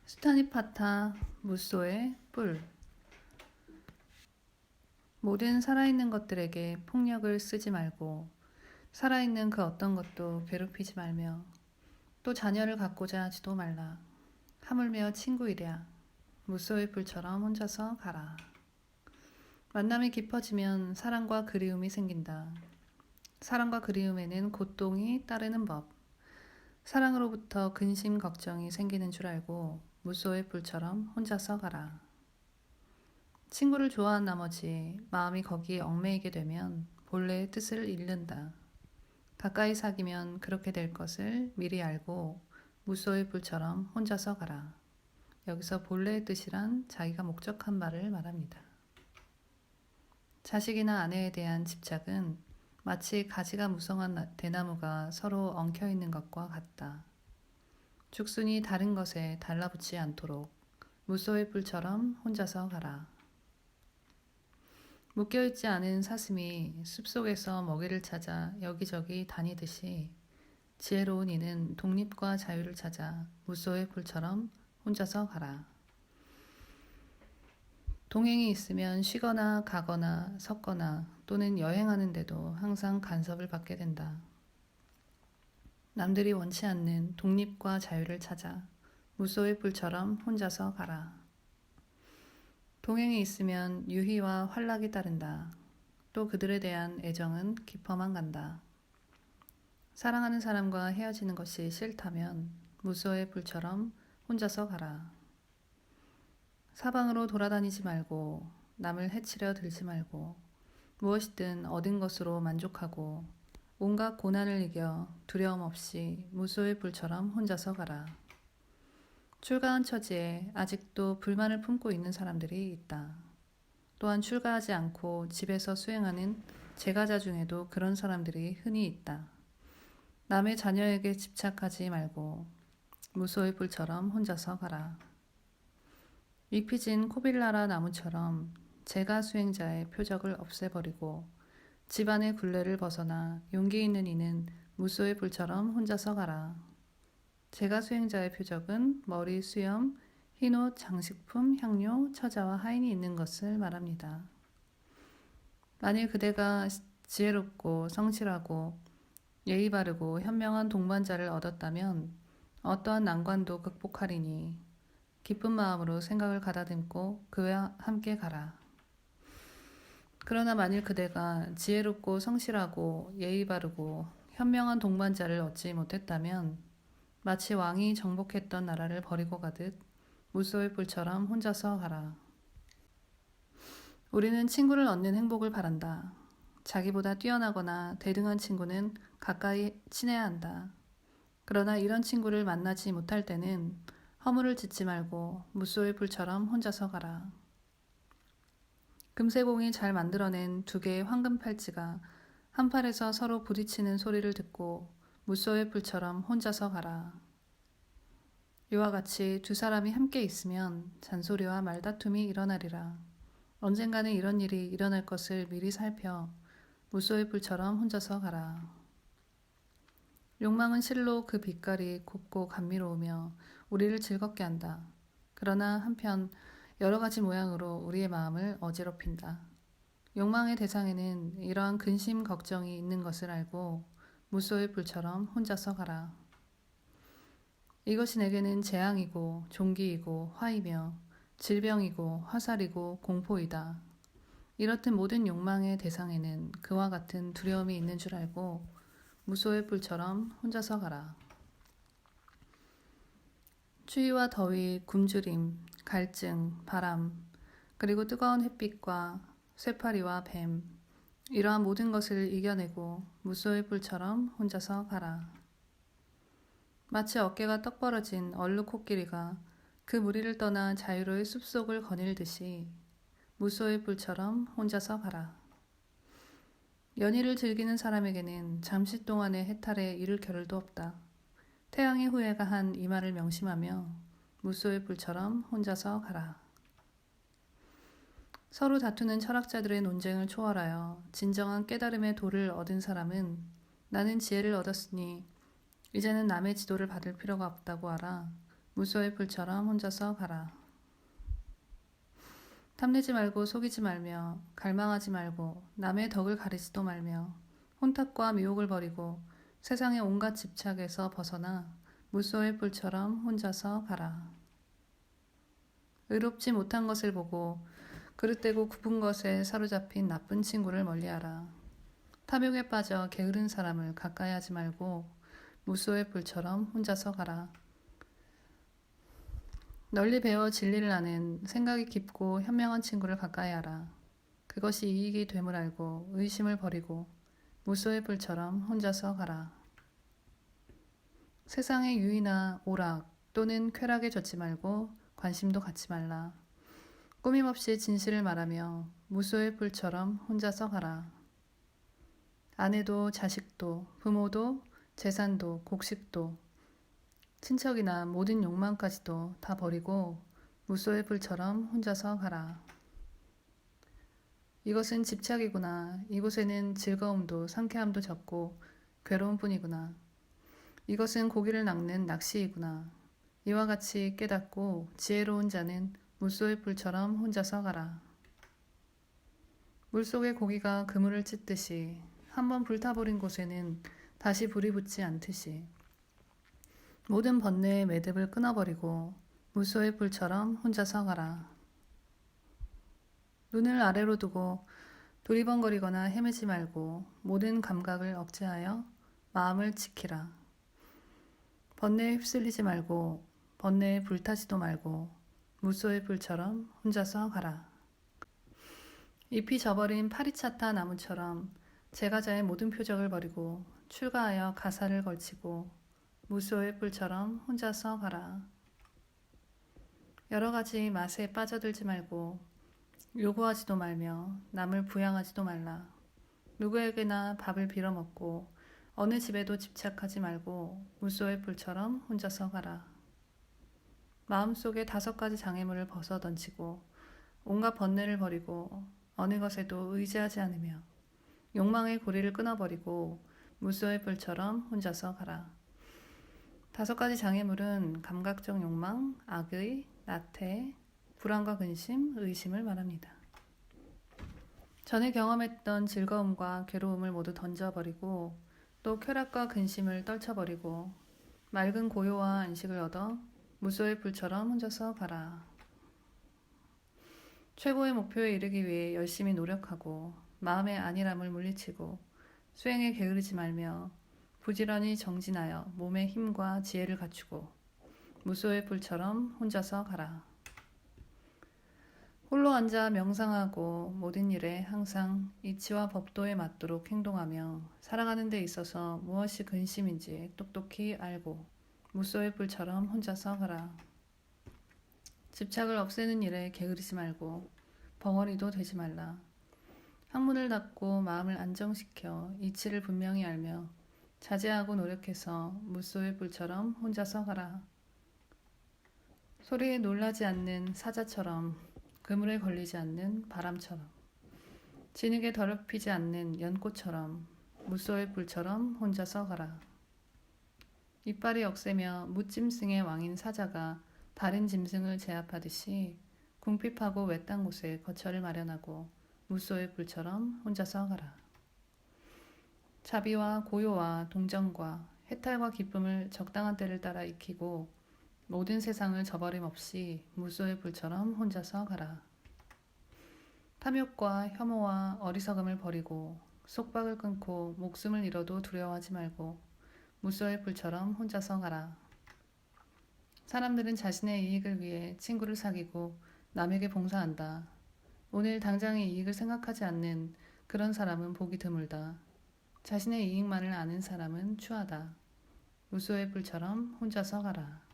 스타니파타 무쏘의 뿔. 모든 살아있는 것들에게 폭력을 쓰지 말고 살아있는 그 어떤 것도 괴롭히지 말며 또 자녀를 갖고자 하지도 말라. 하물며 친구이랴 무쏘의 뿔처럼 혼자서 가라. 만남이 깊어지면 사랑과 그리움이 생긴다. 사랑과 그리움에는 고통이 따르는 법. 사랑으로부터 근심 걱정이 생기는 줄 알고 무쏘의 뿔처럼 혼자서 가라. 친구를 좋아한 나머지 마음이 거기에 얽매이게 되면 본래의 뜻을 잃는다. 가까이 사귀면 그렇게 될 것을 미리 알고 무쏘의 뿔처럼 혼자서 가라. 여기서 본래의 뜻이란 자기가 목적한 바를 말합니다. 자식이나 아내에 대한 집착은 마치 가지가 무성한 대나무가 서로 엉켜있는 것과 같다. 죽순이 다른 것에 달라붙지 않도록 무쏘의 뿔처럼 혼자서 가라. 묶여있지 않은 사슴이 숲속에서 먹이를 찾아 여기저기 다니듯이 지혜로운 이는 독립과 자유를 찾아 무쏘의 뿔처럼 혼자서 가라. 동행이 있으면 쉬거나 가거나 섰거나 또는 여행하는데도 항상 간섭을 받게 된다. 남들이 원치 않는 독립과 자유를 찾아 무쏘의 뿔처럼 혼자서 가라. 동행이 있으면 유희와 환락이 따른다. 또 그들에 대한 애정은 깊어만 간다. 사랑하는 사람과 헤어지는 것이 싫다면 무쏘의 뿔처럼 혼자서 가라. 사방으로 돌아다니지 말고 남을 해치려 들지 말고 무엇이든 얻은 것으로 만족하고 온갖 고난을 이겨 두려움 없이 무쏘의 뿔처럼 혼자서 가라. 출가한 처지에 아직도 불만을 품고 있는 사람들이 있다. 또한 출가하지 않고 집에서 수행하는 제가자 중에도 그런 사람들이 흔히 있다. 남의 자녀에게 집착하지 말고 무쏘의 뿔처럼 혼자서 가라. 잎이 코빌라라 나무처럼 제가 수행자의 표적을 없애버리고 집안의 굴레를 벗어나 용기 있는 이는 무쏘의 뿔처럼 혼자서 가라. 제가 수행자의 표적은 머리, 수염, 흰옷, 장식품, 향료, 처자와 하인이 있는 것을 말합니다. 만일 그대가 지혜롭고 성실하고 예의 바르고 현명한 동반자를 얻었다면 어떠한 난관도 극복하리니 기쁜 마음으로 생각을 가다듬고 그와 함께 가라. 그러나 만일 그대가 지혜롭고 성실하고 예의 바르고 현명한 동반자를 얻지 못했다면 마치 왕이 정복했던 나라를 버리고 가듯 무쏘의 뿔처럼 혼자서 가라. 우리는 친구를 얻는 행복을 바란다. 자기보다 뛰어나거나 대등한 친구는 가까이 친해야 한다. 그러나 이런 친구를 만나지 못할 때는 허물을 짓지 말고 무쏘의 뿔처럼 혼자서 가라. 금세공이 잘 만들어낸 두 개의 황금 팔찌가 한 팔에서 서로 부딪히는 소리를 듣고 무쏘의 뿔처럼 혼자서 가라. 이와 같이 두 사람이 함께 있으면 잔소리와 말다툼이 일어나리라. 언젠가는 이런 일이 일어날 것을 미리 살펴 무쏘의 뿔처럼 혼자서 가라. 욕망은 실로 그 빛깔이 곱고 감미로우며 우리를 즐겁게 한다. 그러나 한편 여러 가지 모양으로 우리의 마음을 어지럽힌다. 욕망의 대상에는 이러한 근심 걱정이 있는 것을 알고 무쏘의 뿔처럼 혼자서 가라. 이것이 내게는 재앙이고 종기이고 화이며 질병이고 화살이고 공포이다. 이렇듯 모든 욕망의 대상에는 그와 같은 두려움이 있는 줄 알고 무쏘의 뿔처럼 혼자서 가라. 추위와 더위, 굶주림, 갈증, 바람, 그리고 뜨거운 햇빛과 쇠파리와 뱀, 이러한 모든 것을 이겨내고 무쏘의 뿔처럼 혼자서 가라. 마치 어깨가 떡 벌어진 얼룩코끼리가 그 무리를 떠나 자유로이 숲속을 거닐듯이 무쏘의 뿔처럼 혼자서 가라. 연희를 즐기는 사람에게는 잠시 동안의 해탈에 이를 겨를도 없다. 태양의 후예가 한 이 말을 명심하며 무쏘의 뿔처럼 혼자서 가라. 서로 다투는 철학자들의 논쟁을 초월하여 진정한 깨달음의 도를 얻은 사람은 나는 지혜를 얻었으니 이제는 남의 지도를 받을 필요가 없다고 알아 무소의 불처럼 혼자서 가라. 탐내지 말고 속이지 말며 갈망하지 말고 남의 덕을 가리지도 말며 혼탁과 미혹을 버리고 세상의 온갖 집착에서 벗어나 무소의 불처럼 혼자서 가라. 의롭지 못한 것을 보고 그릇되고 굽은 것에 사로잡힌 나쁜 친구를 멀리하라. 탐욕에 빠져 게으른 사람을 가까이 하지 말고 무소의 불처럼 혼자서 가라. 널리 배워 진리를 아는 생각이 깊고 현명한 친구를 가까이 하라. 그것이 이익이 됨을 알고 의심을 버리고 무소의 불처럼 혼자서 가라. 세상의 유의나 오락 또는 쾌락에 젖지 말고 관심도 갖지 말라. 꾸밈없이 진실을 말하며 무소의 불처럼 혼자서 가라. 아내도 자식도 부모도 재산도 곡식도 친척이나 모든 욕망까지도 다 버리고 무소의 불처럼 혼자서 가라. 이것은 집착이구나. 이곳에는 즐거움도 상쾌함도 적고 괴로운 뿐이구나. 이것은 고기를 낚는 낚시이구나. 이와 같이 깨닫고 지혜로운 자는 무소의 불처럼 혼자서 가라. 물속의 고기가 그물을 찢듯이 한번 불타버린 곳에는 다시 불이 붙지 않듯이 모든 번뇌의 매듭을 끊어버리고 무소의 불처럼 혼자서 가라. 눈을 아래로 두고 두리번거리거나 헤매지 말고 모든 감각을 억제하여 마음을 지키라. 번뇌에 휩쓸리지 말고 번뇌에 불타지도 말고 무소의 불처럼 혼자서 가라. 잎이 져버린 파리차타 나무처럼 제가자의 모든 표적을 버리고 출가하여 가사를 걸치고 무소의 뿔처럼 혼자서 가라. 여러 가지 맛에 빠져들지 말고 요구하지도 말며 남을 부양하지도 말라. 누구에게나 밥을 빌어먹고 어느 집에도 집착하지 말고 무소의 뿔처럼 혼자서 가라. 마음속에 5가지 장애물을 벗어 던지고 온갖 번뇌를 버리고 어느 것에도 의지하지 않으며 욕망의 고리를 끊어버리고 무소의 뿔처럼 혼자서 가라. 5가지 장애물은 감각적 욕망, 악의, 나태, 불안과 근심, 의심을 말합니다. 전에 경험했던 즐거움과 괴로움을 모두 던져버리고 또 쾌락과 근심을 떨쳐버리고 맑은 고요와 안식을 얻어 무소의 불처럼 혼자서 가라. 최고의 목표에 이르기 위해 열심히 노력하고 마음의 안일함을 물리치고 수행에 게으르지 말며 부지런히 정진하여 몸의 힘과 지혜를 갖추고 무소의 불처럼 혼자서 가라. 홀로 앉아 명상하고 모든 일에 항상 이치와 법도에 맞도록 행동하며 살아가는 데 있어서 무엇이 근심인지 똑똑히 알고 무소의 불처럼 혼자서 가라. 집착을 없애는 일에 게으르지 말고 벙어리도 되지 말라. 학문을 닫고 마음을 안정시켜 이치를 분명히 알며 자제하고 노력해서 무소의 불처럼 혼자서 가라. 소리에 놀라지 않는 사자처럼 그물에 걸리지 않는 바람처럼 진흙에 더럽히지 않는 연꽃처럼 무소의 불처럼 혼자서 가라. 이빨이 억세며 무짐승의 왕인 사자가 다른 짐승을 제압하듯이 궁핍하고 외딴 곳에 거처를 마련하고 무소의 불처럼 혼자서 가라. 자비와 고요와 동정과 해탈과 기쁨을 적당한 때를 따라 익히고 모든 세상을 저버림 없이 무소의 불처럼 혼자서 가라. 탐욕과 혐오와 어리석음을 버리고 속박을 끊고 목숨을 잃어도 두려워하지 말고 무소의 불처럼 혼자서 가라. 사람들은 자신의 이익을 위해 친구를 사귀고 남에게 봉사한다. 오늘 당장의 이익을 생각하지 않는 그런 사람은 복이 드물다. 자신의 이익만을 아는 사람은 추하다. 무소의 불처럼 혼자서 가라.